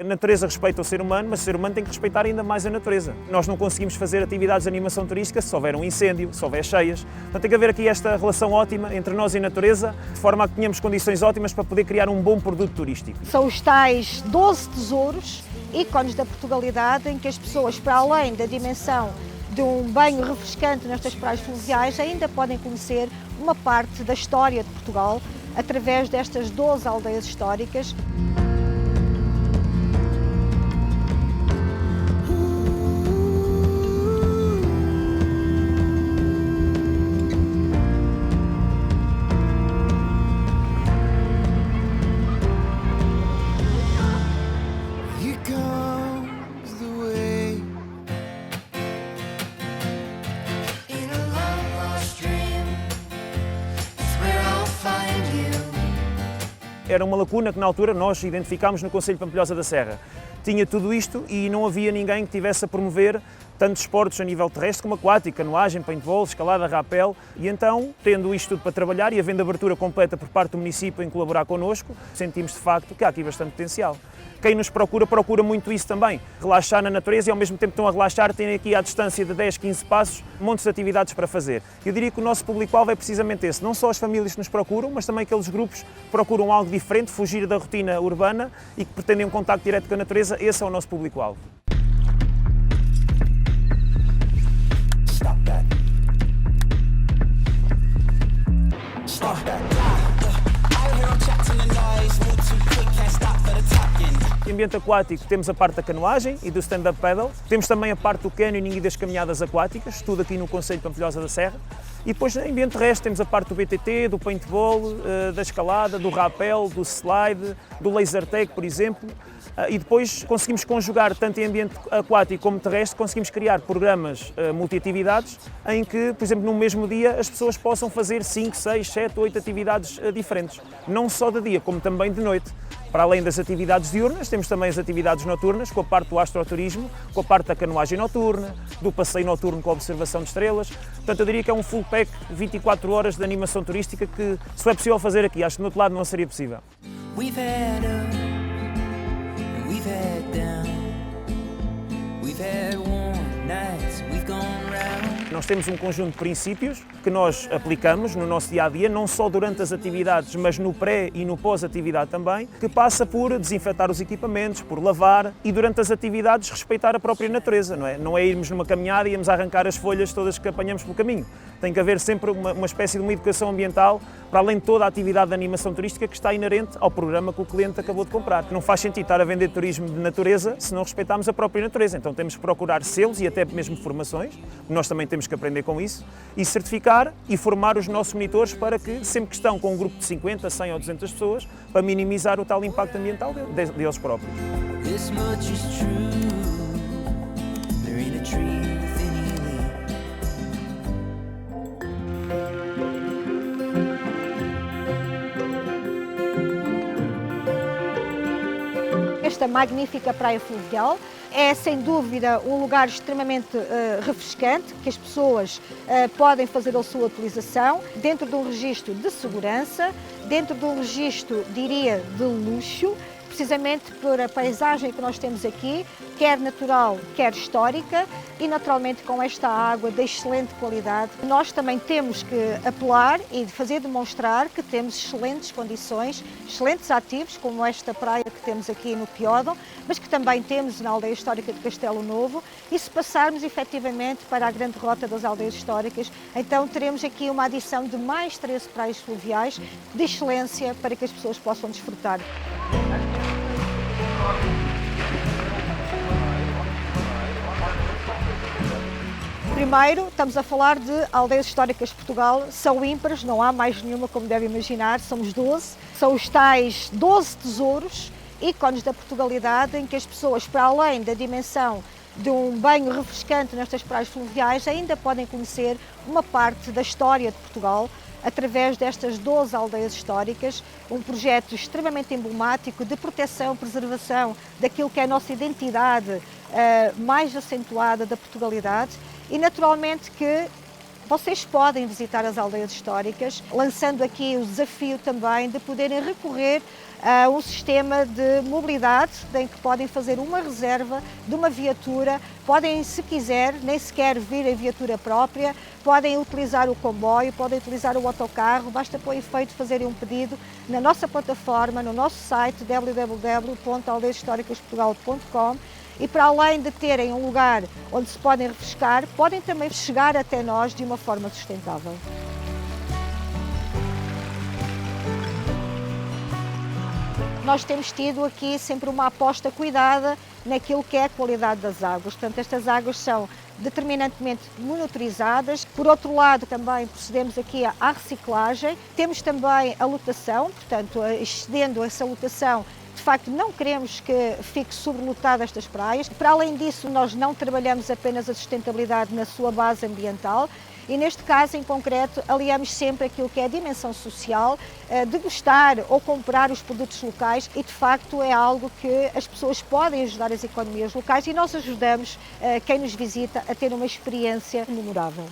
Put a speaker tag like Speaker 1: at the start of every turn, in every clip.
Speaker 1: A natureza respeita o ser humano, mas o ser humano tem que respeitar ainda mais a natureza. Nós não conseguimos fazer atividades de animação turística se houver um incêndio, se houver cheias. Portanto, tem que haver aqui esta relação ótima entre nós e a natureza, de forma a que tenhamos condições ótimas para poder criar um bom produto turístico.
Speaker 2: São os tais 12 tesouros, ícones da Portugalidade, em que as pessoas, para além da dimensão de um banho refrescante nestas praias fluviais, ainda podem conhecer uma parte da história de Portugal através destas 12 aldeias históricas.
Speaker 1: Era uma lacuna que na altura nós identificámos no Concelho de Pampilhosa da Serra. Tinha tudo isto e não havia ninguém que tivesse a promover tantos esportes a nível terrestre como aquático, canoagem, paintball, escalada, rapel. E então, tendo isto tudo para trabalhar e havendo abertura completa por parte do município em colaborar connosco, sentimos de facto que há aqui bastante potencial. Quem nos procura muito isso também. Relaxar na natureza e ao mesmo tempo que estão a relaxar, têm aqui à distância de 10, 15 passos, montes de atividades para fazer. Eu diria que o nosso público-alvo é precisamente esse. Não só as famílias que nos procuram, mas também aqueles grupos que procuram algo diferente, fugir da rotina urbana e que pretendem um contacto direto com a natureza. Esse é o nosso público-alvo. Em ambiente aquático temos a parte da canoagem e do stand-up paddle, temos também a parte do canyoning e das caminhadas aquáticas, tudo aqui no Concelho de Pampilhosa da Serra. E depois em ambiente terrestre temos a parte do BTT, do paintball, da escalada, do rappel, do slide, do laser tag, por exemplo. E depois conseguimos conjugar, tanto em ambiente aquático como terrestre, conseguimos criar programas multi-atividades em que, por exemplo, no mesmo dia as pessoas possam fazer 5, 6, 7, 8 atividades diferentes. Não só de dia, como também de noite. Para além das atividades diurnas, temos também as atividades noturnas, com a parte do astroturismo, com a parte da canoagem noturna, do passeio noturno com a observação de estrelas. Portanto, eu diria que é um full pack, 24 horas de animação turística que só é possível fazer aqui. Acho que no outro lado não seria possível.
Speaker 3: We've had up, we've had down, we've had warm nights, we've gone round.
Speaker 1: Nós temos um conjunto de princípios que nós aplicamos no nosso dia-a-dia, não só durante as atividades, mas no pré e no pós-atividade também, que passa por desinfetar os equipamentos, por lavar e durante as atividades respeitar a própria natureza, não é? Não é irmos numa caminhada e irmos arrancar as folhas todas que apanhamos pelo caminho. Tem que haver sempre uma espécie de uma educação ambiental, para além de toda a atividade de animação turística que está inerente ao programa que o cliente acabou de comprar. Não faz sentido estar a vender turismo de natureza se não respeitarmos a própria natureza. Então temos que procurar selos e até mesmo formações, nós também temos que aprender com isso, e certificar e formar os nossos monitores para que, sempre que estão com um grupo de 50, 100 ou 200 pessoas, para minimizar o tal impacto ambiental deles próprios.
Speaker 3: This much is true, there ain't a tree within Ely.
Speaker 2: Esta magnífica praia fluvial é, sem dúvida, um lugar extremamente refrescante, que as pessoas podem fazer a sua utilização dentro de um registro de segurança, dentro de um registro, diria, de luxo, precisamente por a paisagem que nós temos aqui, quer natural, quer histórica, e naturalmente com esta água de excelente qualidade. Nós também temos que apelar e fazer demonstrar que temos excelentes condições, excelentes ativos, como esta praia que temos aqui no Piódon, mas que também temos na aldeia histórica de Castelo Novo, e se passarmos efetivamente para a grande rota das aldeias históricas, então teremos aqui uma adição de mais 13 praias fluviais de excelência para que as pessoas possam desfrutar. Primeiro, estamos a falar de aldeias históricas de Portugal, são ímpares, não há mais nenhuma, como deve imaginar, somos 12. São os tais 12 tesouros, ícones da Portugalidade, em que as pessoas, para além da dimensão de um banho refrescante nestas praias fluviais, ainda podem conhecer uma parte da história de Portugal, através destas 12 aldeias históricas, um projeto extremamente emblemático de proteção, preservação daquilo que é a nossa identidade mais acentuada da Portugalidade, e naturalmente que vocês podem visitar as aldeias históricas, lançando aqui o desafio também de poderem recorrer a um sistema de mobilidade em que podem fazer uma reserva de uma viatura, podem, se quiser, nem sequer vir em viatura própria, podem utilizar o comboio, podem utilizar o autocarro, basta para o efeito fazerem um pedido na nossa plataforma, no nosso site www.aldeiashistoricasportugal.com. E para além de terem um lugar onde se podem refrescar, podem também chegar até nós de uma forma sustentável. Nós temos tido aqui sempre uma aposta cuidada naquilo que é a qualidade das águas. Portanto, estas águas são determinantemente monitorizadas. Por outro lado, também procedemos aqui à reciclagem. Temos também a lotação, portanto, excedendo essa lotação, de facto, não queremos que fique sobrelotada estas praias. Para além disso, nós não trabalhamos apenas a sustentabilidade na sua base ambiental e, neste caso em concreto, aliamos sempre aquilo que é a dimensão social, degustar ou comprar os produtos locais e, de facto, é algo que as pessoas podem ajudar as economias locais e nós ajudamos quem nos visita a ter uma experiência memorável.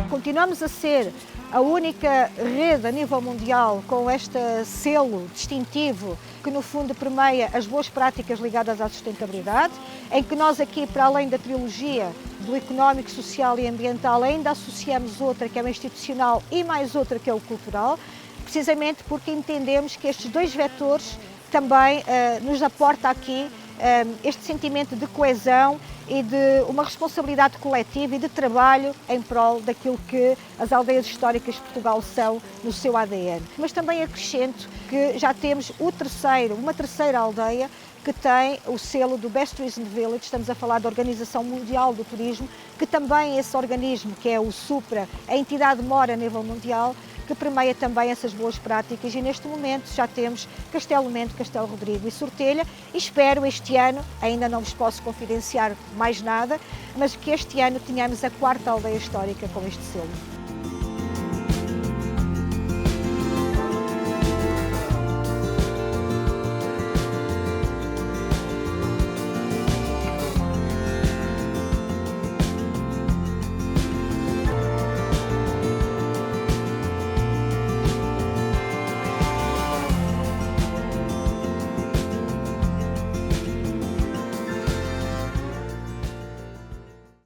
Speaker 2: Continuamos a ser a única rede a nível mundial com este selo distintivo que no fundo permeia as boas práticas ligadas à sustentabilidade, em que nós aqui, para além da trilogia do económico, social e ambiental, ainda associamos outra que é o institucional e mais outra que é o cultural, precisamente porque entendemos que estes dois vetores também nos aporta aqui este sentimento de coesão e de uma responsabilidade coletiva e de trabalho em prol daquilo que as aldeias históricas de Portugal são no seu ADN. Mas também acrescento que já temos uma terceira aldeia que tem o selo do Best Tourism Village, estamos a falar da Organização Mundial do Turismo, que também esse organismo, que é o SUPRA, a entidade mora a nível mundial, que permeia também essas boas práticas e neste momento já temos Castelo Mento, Castelo Rodrigo e Sortelha e espero este ano, ainda não vos posso confidenciar mais nada, mas que este ano tenhamos a 4ª aldeia histórica com este selo.